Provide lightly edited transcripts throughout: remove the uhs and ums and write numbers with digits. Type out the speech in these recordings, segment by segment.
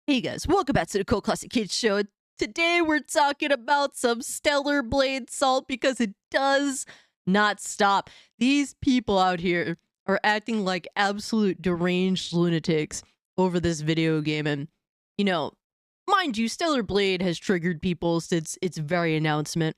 Hey guys, welcome back to the Cold Classic Kids Show. Today we're talking about some stellar blade salt because it does not stop. These people out here are acting like absolute deranged lunatics over this video game. And, you know, mind you, Stellar Blade has triggered people since its very announcement.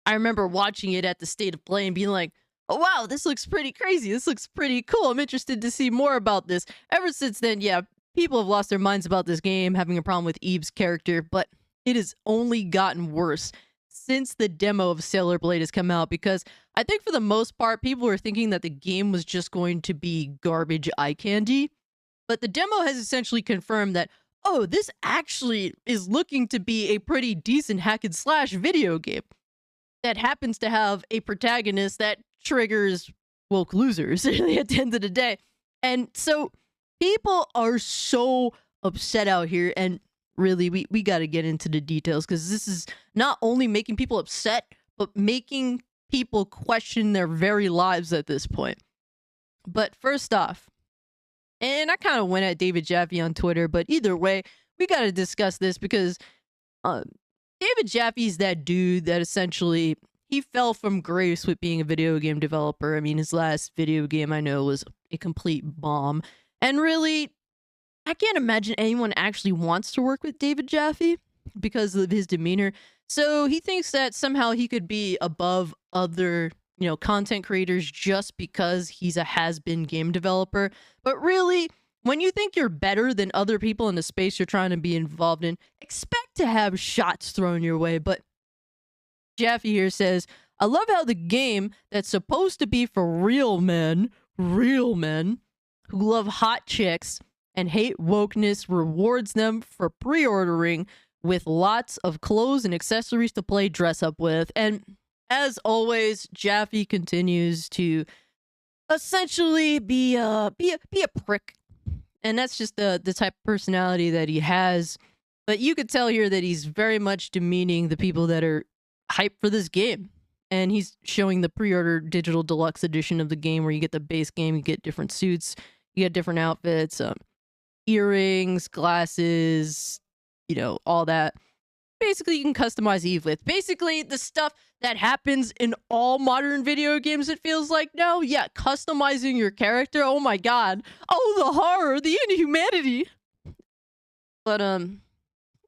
I remember watching it at the State of Play and being like, oh wow, this looks pretty crazy. This looks pretty cool. I'm interested to see more about this. Ever since then, yeah, people have lost their minds about this game, having a problem with Eve's character, but it has only gotten worse since the demo of Sailor Blade has come out, because I think for the most part, people were thinking that the game was just going to be garbage eye candy. But the demo has essentially confirmed that, oh, this actually is looking to be a pretty decent hack and slash video game that happens to have a protagonist that triggers woke losers at the end of the day. And so people are so upset out here, and really we got to get into the details, because this is not only making people upset but making people question their very lives at this point. But first off, and I kind of went at David Jaffe on Twitter, but either way, we got to discuss this because David Jaffe's that dude that essentially he fell from grace with being a video game developer. I mean, his last video game I know was a complete bomb. And really, I can't imagine anyone actually wants to work with David Jaffe because of his demeanor. So he thinks that somehow he could be above other, content creators just because he's a has-been game developer. But really, when you think you're better than other people in the space you're trying to be involved in, expect to have shots thrown your way. But Jaffe here says, I love how the game that's supposed to be for real men who love hot chicks and hate wokeness rewards them for pre-ordering with lots of clothes and accessories to play dress up with. And as always, Jaffe continues to essentially be a prick. And that's just the type of personality that he has. But you could tell here that he's very much demeaning the people that are hyped for this game. And he's showing the pre-order digital deluxe edition of the game where you get the base game, you get different suits, you get different outfits, earrings, glasses, all that. Basically, you can customize Eve with. Basically, the stuff that happens in all modern video games, it feels like now. Yeah, customizing your character. Oh my god. Oh, the horror, the inhumanity. But,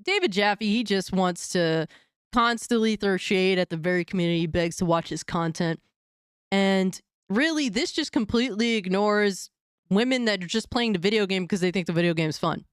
David Jaffe, he just wants to constantly throw shade at the very community he begs to watch his content. And really, this just completely ignores women that are just playing the video game because they think the video game is fun.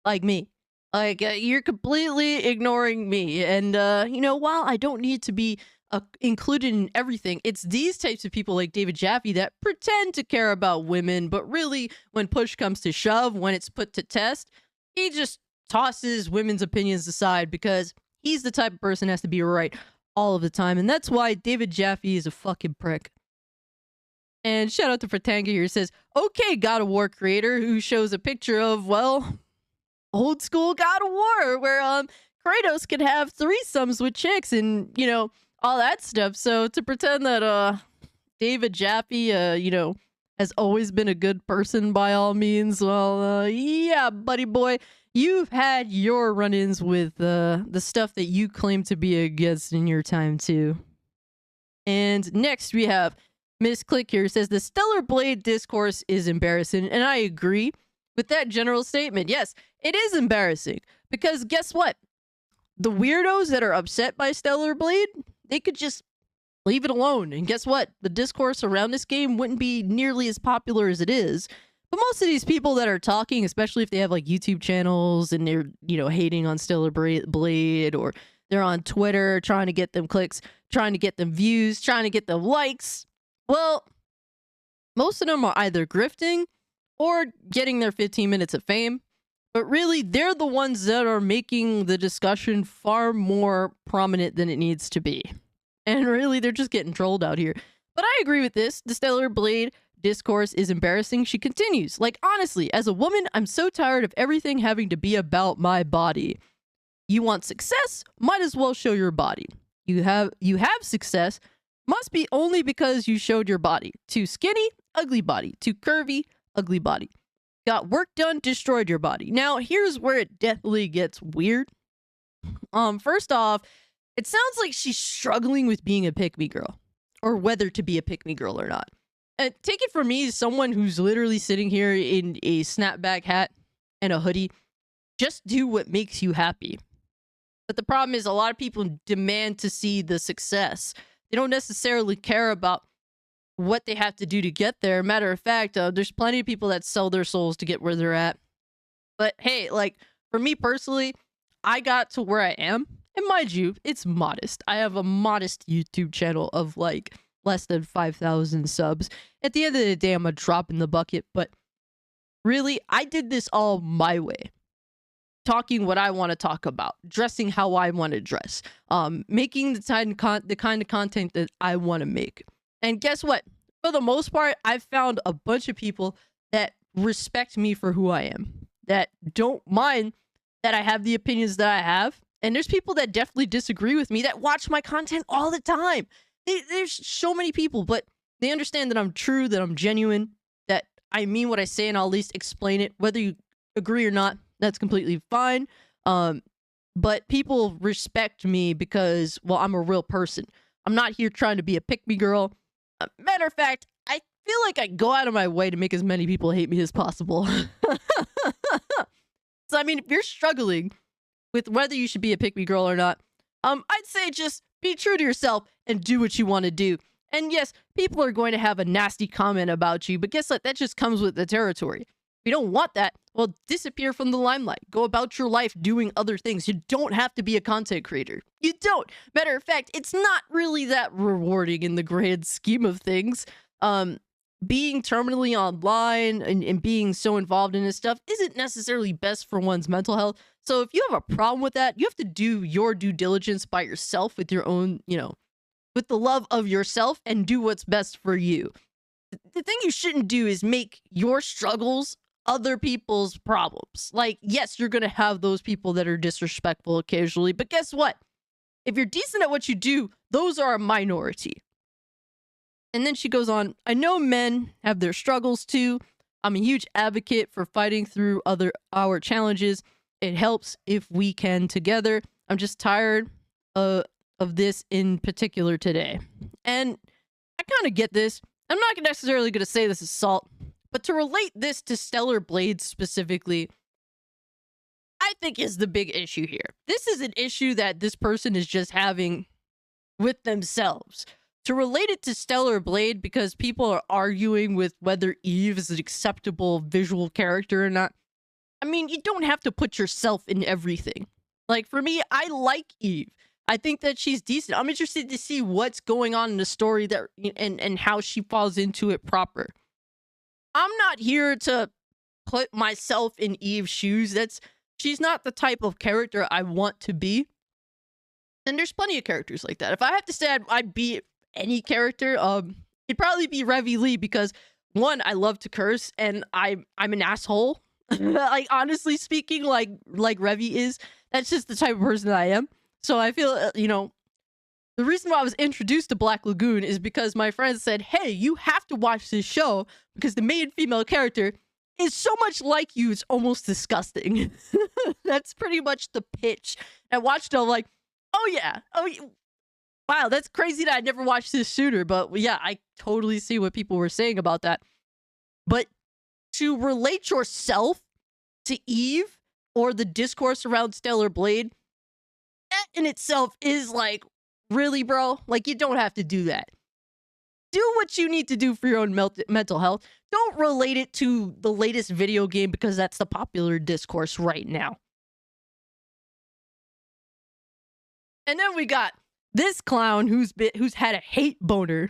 Like me. Like, you're completely ignoring me. And, while I don't need to be included in everything, it's these types of people like David Jaffe that pretend to care about women, but really, when push comes to shove, when it's put to test, he just tosses women's opinions aside because he's the type of person that has to be right all of the time. And that's why David Jaffe is a fucking prick. And shout out to Fratanga here, says, okay, God of War creator, who shows a picture of, well, old school God of War, where Kratos could have threesomes with chicks and, all that stuff. So to pretend that David Jaffe, has always been a good person by all means, well, yeah, buddy boy, you've had your run-ins with the stuff that you claim to be against in your time too. And next we have Miss Click here, says the Stellar Blade discourse is embarrassing, and I agree with that general statement. Yes, it is embarrassing, because guess what? The weirdos that are upset by Stellar Blade, they could just leave it alone. And guess what? The discourse around this game wouldn't be nearly as popular as it is. But most of these people that are talking, especially if they have like YouTube channels and they're, hating on Stellar Blade, or they're on Twitter trying to get them clicks, trying to get them views, trying to get them likes, well, most of them are either grifting or getting their 15 minutes of fame. But really, they're the ones that are making the discussion far more prominent than it needs to be. And really, they're just getting trolled out here. But I agree with this. The Stellar Blade discourse is embarrassing. She continues, like, honestly, as a woman, I'm so tired of everything having to be about my body. You want success? Might as well show your body. You have success. Must be only because you showed your body. Too skinny? Ugly body. Too curvy? Ugly body. got work done, destroyed your body. Now, here's where it definitely gets weird. First off, it sounds like she's struggling with being a pick-me girl, or whether to be a pick-me girl or not. And take it from me, someone who's literally sitting here in a snapback hat and a hoodie. Just do what makes you happy. But the problem is a lot of people demand to see the success. They don't necessarily care about what they have to do to get there. Matter of fact, there's plenty of people that sell their souls to get where they're at. But hey, like, for me personally, I got to where I am. And mind you, it's modest. I have a modest YouTube channel of like less than 5,000 subs. At the end of the day, I'm a drop in the bucket. But really, I did this all my way. Talking what I want to talk about, dressing how I want to dress, making the kind of content that I want to make. And guess what? For the most part, I've found a bunch of people that respect me for who I am, that don't mind that I have the opinions that I have. And there's people that definitely disagree with me that watch my content all the time. There's so many people, but they understand that I'm true, that I'm genuine, that I mean what I say, and I'll at least explain it. Whether you agree or not, that's completely fine. But people respect me because, well, I'm a real person. I'm not here trying to be a pick-me girl. Matter of fact, I feel like I go out of my way to make as many people hate me as possible. So, I mean, if you're struggling with whether you should be a pick-me girl or not, I'd say just be true to yourself and do what you want to do. And yes, people are going to have a nasty comment about you, but guess what? That just comes with the territory. If you don't want that, well, disappear from the limelight. Go about your life doing other things. You don't have to be a content creator. You don't. Matter of fact, it's not really that rewarding in the grand scheme of things. Being terminally online and being so involved in this stuff isn't necessarily best for one's mental health. So if you have a problem with that, you have to do your due diligence by yourself with your own, with the love of yourself, and do what's best for you. The thing you shouldn't do is make your struggles other people's problems. Like, yes, you're going to have those people that are disrespectful occasionally, but guess what? If you're decent at what you do, those are a minority. And then she goes on, I know men have their struggles too. I'm a huge advocate for fighting through our challenges. It helps if we can together. I'm just tired of this in particular today. And I kind of get this. I'm not necessarily going to say this is salt, but to relate this to Stellar Blade specifically, I think is the big issue here. This is an issue that this person is just having with themselves. To relate it to Stellar Blade, because people are arguing with whether Eve is an acceptable visual character or not. I mean, you don't have to put yourself in everything. Like, for me, I like Eve. I think that she's decent. I'm interested to see what's going on in the story that and how she falls into it proper. I'm not here to put myself in Eve's shoes. She's not the type of character I want to be. And there's plenty of characters like that. If I have to say I'd be any character, it'd probably be Revy Lee, because one, I love to curse and I'm an asshole. Like, honestly speaking, like Revy is. That's just the type of person that I am. So I feel, the reason why I was introduced to Black Lagoon is because my friends said, hey, you have to watch this show because the main female character is so much like you, it's almost disgusting. That's pretty much the pitch. I watched it, I'm like, oh yeah, wow, that's crazy that I never watched this sooner. But yeah, I totally see what people were saying about that. But to relate yourself to Eve or the discourse around Stellar Blade, that in itself is like, really, bro? Like, you don't have to do that. Do what you need to do for your own mental health. Don't relate it to the latest video game because that's the popular discourse right now. And then we got this clown who's had a hate boner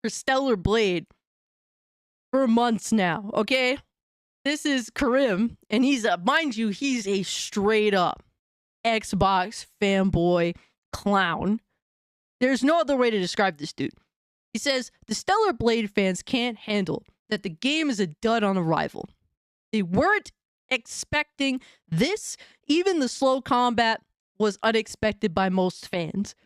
for Stellar Blade for months now, okay? This is Karim, and he's mind you, he's a straight up Xbox fanboy clown. There's no other way to describe this dude. He says, the Stellar Blade fans can't handle that the game is a dud on arrival. They weren't expecting this. Even the slow combat was unexpected by most fans.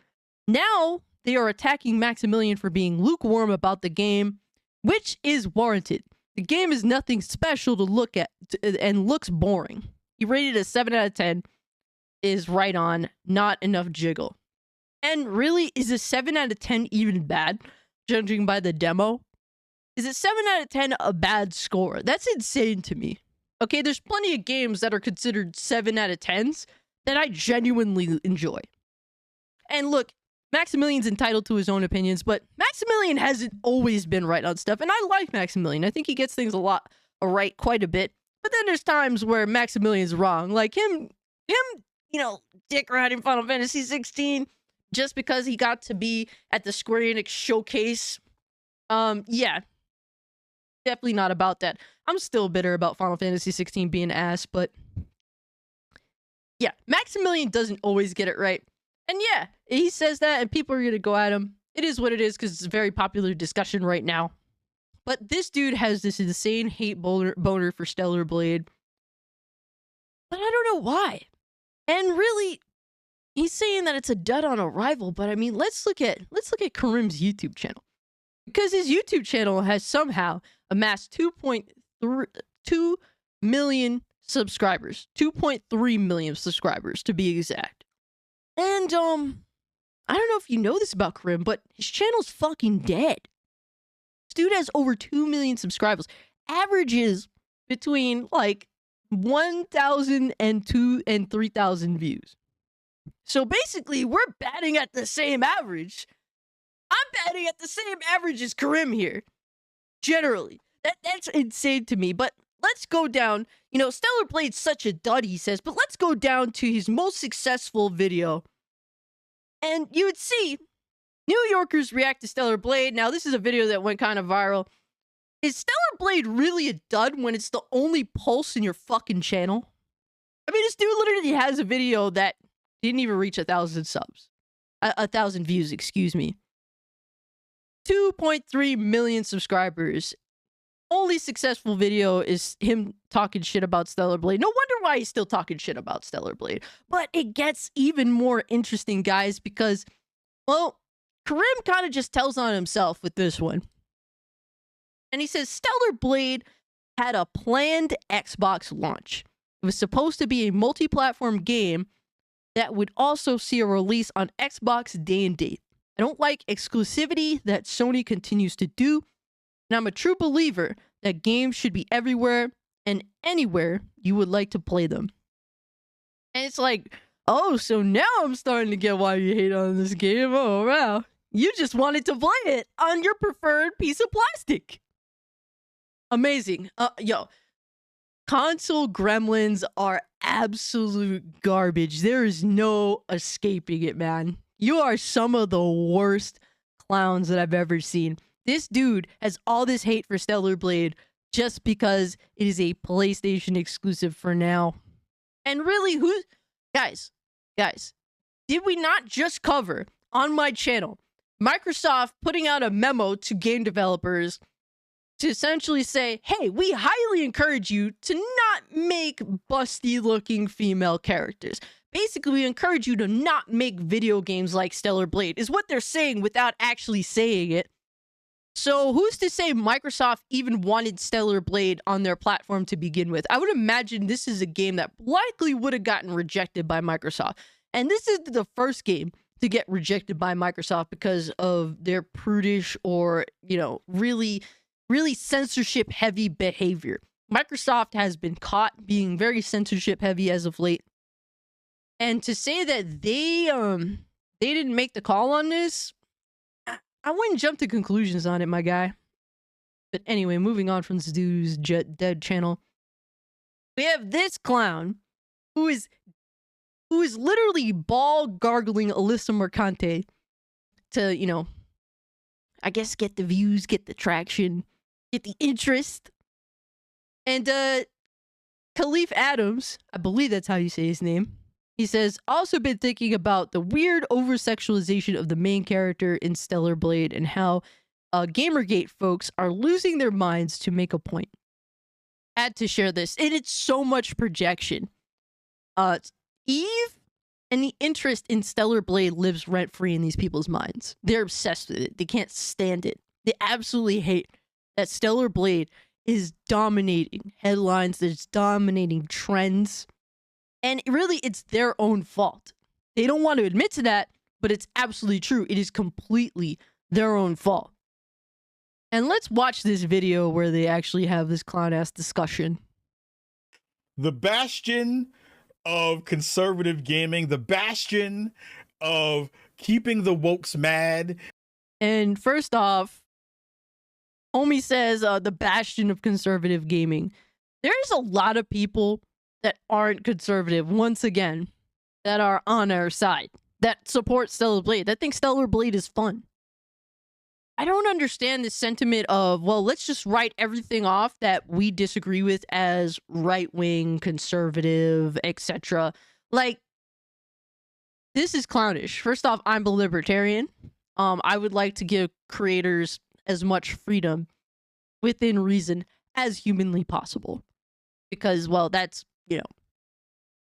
Now, they are attacking Maximilian for being lukewarm about the game, which is warranted. The game is nothing special to look at and looks boring. He rated a 7 out of 10. Is right on, not enough jiggle. And really, is a 7 out of 10 even bad, judging by the demo? Is a 7 out of 10 a bad score? That's insane to me. Okay, there's plenty of games that are considered 7 out of 10s that I genuinely enjoy. And look, Maximilian's entitled to his own opinions, but Maximilian hasn't always been right on stuff, and I like Maximilian. I think he gets things right quite a bit. But then there's times where Maximilian's wrong, like him, dick riding Final Fantasy 16 just because he got to be at the Square Enix showcase. Yeah, definitely not about that. I'm still bitter about Final Fantasy 16 being ass, but yeah, Maximilian doesn't always get it right. And yeah, he says that and people are going to go at him. It is what it is because it's a very popular discussion right now. But this dude has this insane hate boner for Stellar Blade. But I don't know why. And really, he's saying that it's a dud on arrival, but I mean, let's look at Karim's YouTube channel. Because his YouTube channel has somehow amassed 2 million subscribers. 2.3 million subscribers to be exact. And I don't know if you know this about Karim, but his channel's fucking dead. This dude has over 2 million subscribers. Averages between like 1,000 and 2,000 and 3,000 views. So basically, we're batting at the same average. I'm batting at the same average as Karim here. Generally. That's insane to me. But let's go down. Stellar Blade's such a dud, he says. But let's go down to his most successful video. And you would see New Yorkers react to Stellar Blade. Now, this is a video that went kind of viral. Is Stellar Blade really a dud when it's the only pulse in your fucking channel? I mean, this dude literally has a video that didn't even reach 1,000 subs. 1,000 views, excuse me. 2.3 million subscribers. Only successful video is him talking shit about Stellar Blade. No wonder why he's still talking shit about Stellar Blade. But it gets even more interesting, guys, because, well, Karim kind of just tells on himself with this one. And he says, Stellar Blade had a planned Xbox launch. It was supposed to be a multi-platform game that would also see a release on Xbox day and date. I don't like exclusivity that Sony continues to do, and I'm a true believer that games should be everywhere and anywhere you would like to play them. And it's like, oh, so now I'm starting to get why you hate on this game. Oh, wow. You just wanted to play it on your preferred piece of plastic. Amazing. Console gremlins are absolute garbage. There is no escaping it, man. You are some of the worst clowns that I've ever seen. This dude has all this hate for Stellar Blade just because it is a PlayStation exclusive for now. And really, guys, did we not just cover on my channel Microsoft putting out a memo to game developers to essentially say, hey, we highly encourage you to not make busty looking female characters. Basically, we encourage you to not make video games like Stellar Blade, is what they're saying without actually saying it. So who's to say Microsoft even wanted Stellar Blade on their platform to begin with? I would imagine this is a game that likely would have gotten rejected by Microsoft. And this is the first game to get rejected by Microsoft because of their prudish or, really censorship heavy behavior. Microsoft has been caught being very censorship heavy as of late. And to say that they didn't make the call on this, I wouldn't jump to conclusions on it, my guy. But anyway, moving on from this dude's dead channel. We have this clown who is literally ball gargling Alyssa Mercante to, I guess get the views, get the traction, get the interest. And Khalif Adams, I believe that's how you say his name. He says, also been thinking about the weird over-sexualization of the main character in Stellar Blade and how Gamergate folks are losing their minds to make a point. Had to share this. And it's so much projection. Eve and the interest in Stellar Blade lives rent-free in these people's minds. They're obsessed with it. They can't stand it. They absolutely hate that Stellar Blade is dominating headlines, that's dominating trends. And really, it's their own fault. They don't want to admit to that, but it's absolutely true. It is completely their own fault. And let's watch this video where they actually have this clown-ass discussion. The bastion of conservative gaming, the bastion of keeping the wokes mad. And first off, homie says the bastion of conservative gaming. There's a lot of people that aren't conservative, once again, that are on our side, that support Stellar Blade, that think Stellar Blade is fun. I don't understand this sentiment of, well, let's just write everything off that we disagree with as right-wing, conservative, etc. Like, this is clownish. First off, I'm a libertarian. I would like to give creators as much freedom within reason as humanly possible. Because, well, that's, you know,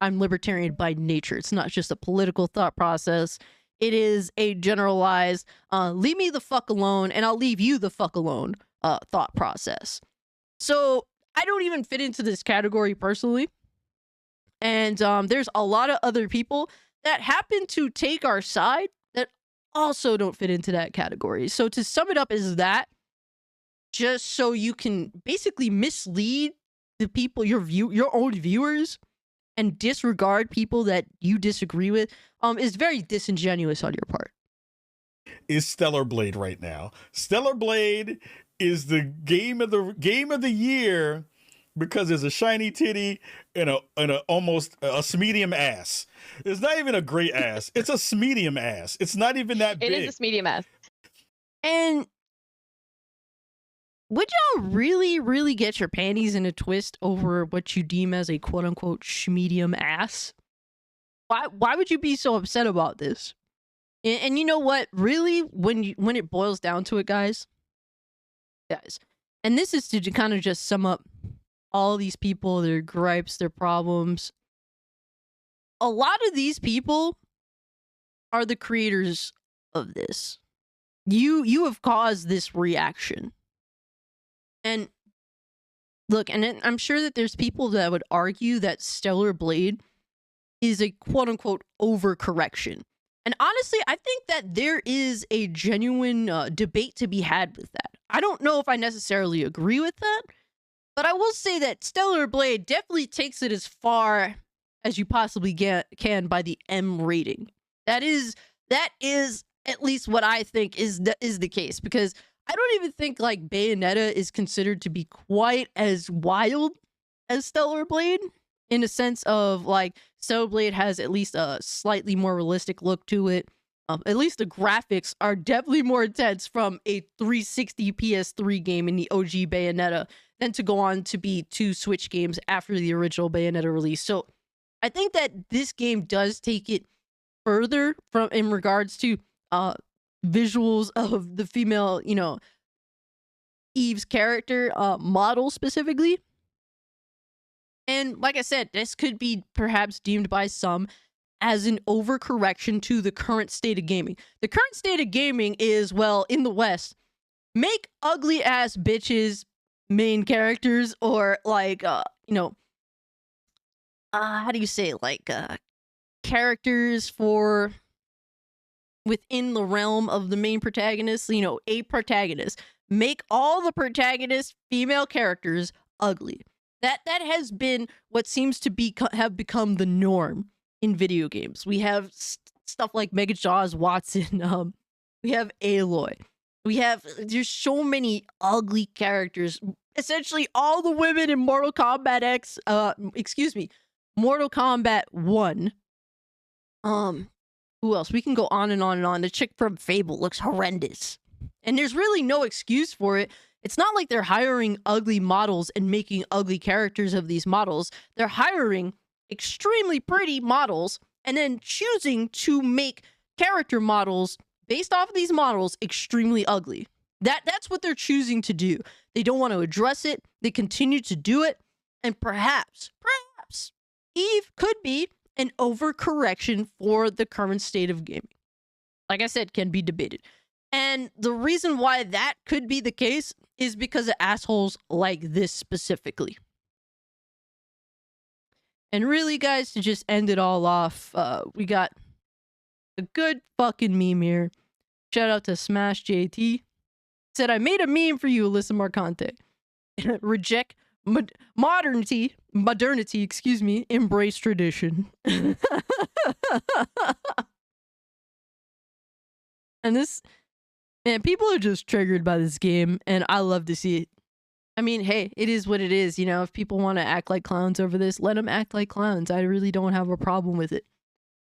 I'm libertarian by nature. It's not just a political thought process. It is a generalized, leave me the fuck alone and I'll leave you the fuck alone thought process. So I don't even fit into this category personally. And there's a lot of other people that happen to take our side that also don't fit into that category. So to sum it up is that, just so you can basically mislead the people, your own viewers, and disregard people that you disagree with, is very disingenuous on your part. Is Stellar Blade right now? Stellar Blade is the game of the year because there's a shiny titty and a almost a medium ass. It's not even a great ass. It's a medium ass. It's not even that big. It is a medium ass. And would y'all really, really get your panties in a twist over what you deem as a quote-unquote schmedium ass? Why would you be so upset about this? And you know what? Really, when it boils down to it, guys, and this is to kind of just sum up all these people, their gripes, their problems. A lot of these people are the creators of this. You have caused this reaction. And look, and I'm sure that there's people that would argue that Stellar Blade is a quote-unquote overcorrection. And honestly, I think that there is a genuine debate to be had with that. I don't know if I necessarily agree with that, but I will say that Stellar Blade definitely takes it as far as you possibly can by the M rating. That is at least what I think is the case, because I don't even think like Bayonetta is considered to be quite as wild as Stellar Blade, in a sense of like Stellar Blade has at least a slightly more realistic look to it. At least the graphics are definitely more intense from a 360 PS3 game in the OG Bayonetta than to go on to be 2 Switch games after the original Bayonetta release. So I think that this game does take it further from in regards to visuals of the female, you know, Eve's character model specifically. And like I said, this could be perhaps deemed by some as an overcorrection to the current state of gaming. The current state of gaming is, well, in the West, make ugly ass bitches main characters, or like you know, how do you say it? Like characters for within the realm of the main protagonist, you know, a protagonist. Make all the protagonist female characters ugly. That has been what seems to have become the norm in video games. We have stuff like Mega Jaws Watson. We have Aloy. There's so many ugly characters. Essentially, all the women in Mortal Kombat Mortal Kombat 1. Who else? We can go on and on and on. The chick from Fable looks horrendous. And there's really no excuse for it. It's not like they're hiring ugly models and making ugly characters of these models. They're hiring extremely pretty models and then choosing to make character models based off of these models extremely ugly. That's what they're choosing to do. They don't want to address it. They continue to do it. And perhaps Eve could be an overcorrection for the current state of gaming. Like I said, can be debated. And the reason why that could be the case is because of assholes like this specifically. And really, guys, to just end it all off, we got a good fucking meme here. Shout out to Smash JT. Said, I made a meme for you, Alyssa Marcante. Reject modernity, excuse me, embrace tradition. And this, man, people are just triggered by this game, and I love to see it. I mean, hey, it is what it is. You know, if people want to act like clowns over this, let them act like clowns. I really don't have a problem with it.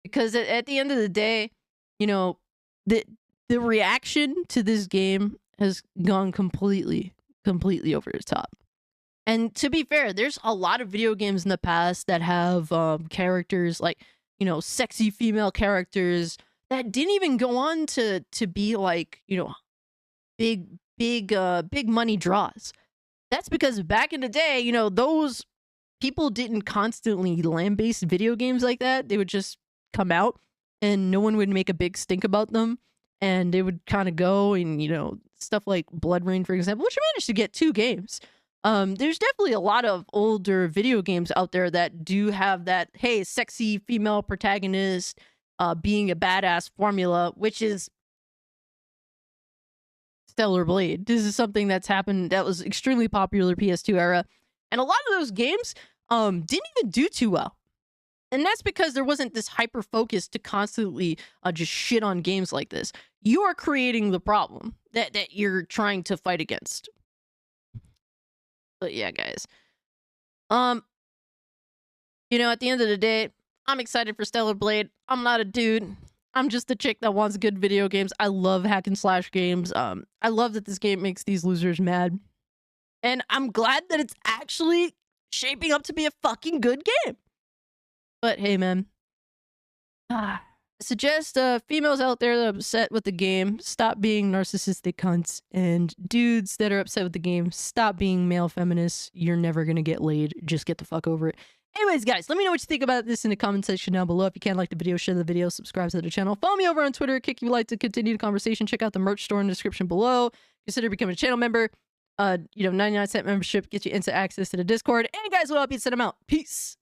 Because at the end of the day, you know, the reaction to this game has gone completely over the top. And to be fair, there's a lot of video games in the past that have characters like, you know, sexy female characters that didn't even go on to be like, you know, big money draws. That's because back in the day, you know, those people didn't constantly lambaste video games like that. They would just come out and no one would make a big stink about them. And they would kind of go and, you know, stuff like Blood Rain, for example, which managed to get 2 games. There's definitely a lot of older video games out there that do have that, hey, sexy female protagonist being a badass formula, which is Stellar Blade. This is something that's happened that was extremely popular PS2 era. And a lot of those games didn't even do too well. And that's because there wasn't this hyper focus to constantly just shit on games like this. You are creating the problem that you're trying to fight against. But yeah, guys. You know, at the end of the day, I'm excited for Stellar Blade. I'm not a dude. I'm just a chick that wants good video games. I love hack and slash games. I love that this game makes these losers mad. And I'm glad that it's actually shaping up to be a fucking good game. But hey, man. I suggest females out there that are upset with the game, stop being narcissistic cunts. And dudes that are upset with the game, stop being male feminists. You're never going to get laid. Just get the fuck over it. Anyways, guys, let me know what you think about this in the comment section down below. If you can, like the video, share the video, subscribe to the channel. Follow me over on Twitter, kick you like to continue the conversation. Check out the merch store in the description below. Consider becoming a channel member. You know, 99-cent membership gets you instant access to the Discord. And guys, what up? You send them out. Peace.